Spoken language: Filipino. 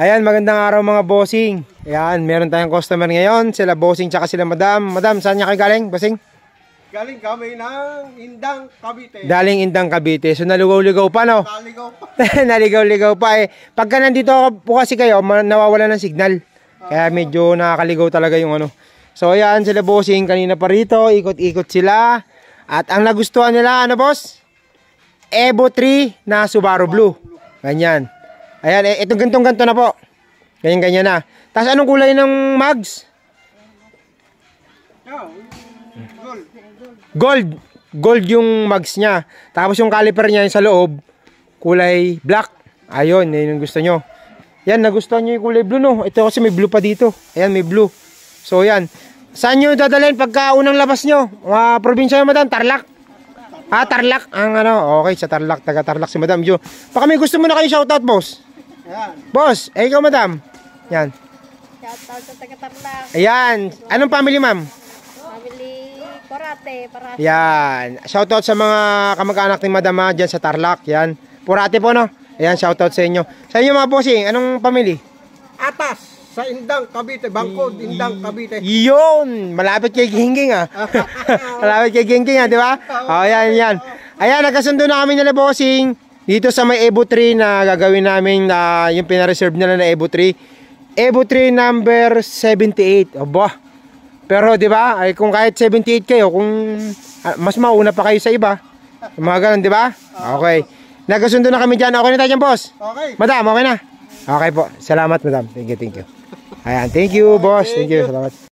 Ayan, magandang araw mga bossing. Ayan, meron tayong customer ngayon. Sila bossing tsaka sila madam. Madam, saan niya kayo galing, bossing? Galing kami ng Indang, Cavite. Daling Indang, Cavite. So naligaw-ligaw pa, no? Naligaw pa. Naligaw-ligaw pa eh. Pagka nandito po kasi kayo, nawawala ng signal. Kaya medyo nakakaligaw talaga yung ano. So ayan, sila bossing. Kanina pa rito, ikot-ikot sila. At ang nagustuhan nila, ano boss? Evo 3 na Subaru Blue. Ganyan. Ayan, itong gantong-ganto na po. Ganyan-ganyan na. Tapos anong kulay ng mags? Gold. Gold. Gold yung mags niya. Tapos yung caliper niya yung sa loob, kulay black. Ayun, yun yung gusto nyo. Yan, nagustuhan nyo yung kulay blue, no? Ito kasi may blue pa dito. Ayan, may blue. So, yan. Saan nyo dadalhin pagka unang labas nyo? Probinsya yung madam, Tarlac. Tarlac. Ang ano, okay, sa Tarlac. Taga Tarlac si madam Jo. Baka may gusto mo na kayo shoutout, boss. Ayan. Boss, ikaw madam. Yan. Shoutout sa taga Tarlac. Ayan. Anong family, ma'am? Family Porate. Yan. Shoutout sa mga kamag-anak ni madam dyan sa Tarlac. Yan. Porate po, no? Ayan, shoutout sa inyo. Sa inyo mga bossing, anong family? Atas sa Indang, Cavite. Bangkod, Indang, Cavite. Yun! Malapit kay Gingging, ah. Malapit kay Gingging, ah, di ba? O, yan, yan. Ayan, nagkasundo na kami nila bossing. Dito sa may Evo 3 na gagawin namin na yung pinareserve nila na Evo 3. Evo 3 number 78. Aba. Pero 'di ba? Ay kung kahit 78 kayo, kung mas mauna pa kayo sa iba. Mga ganun, 'di ba? Okay. Nagkasundo na kami diyan. Okay na tayo diyan, boss? Okay. Madam, okay na? Okay po. Salamat, madam. Thank you, thank you. Ayan, thank you, boss. Thank you. Salamat.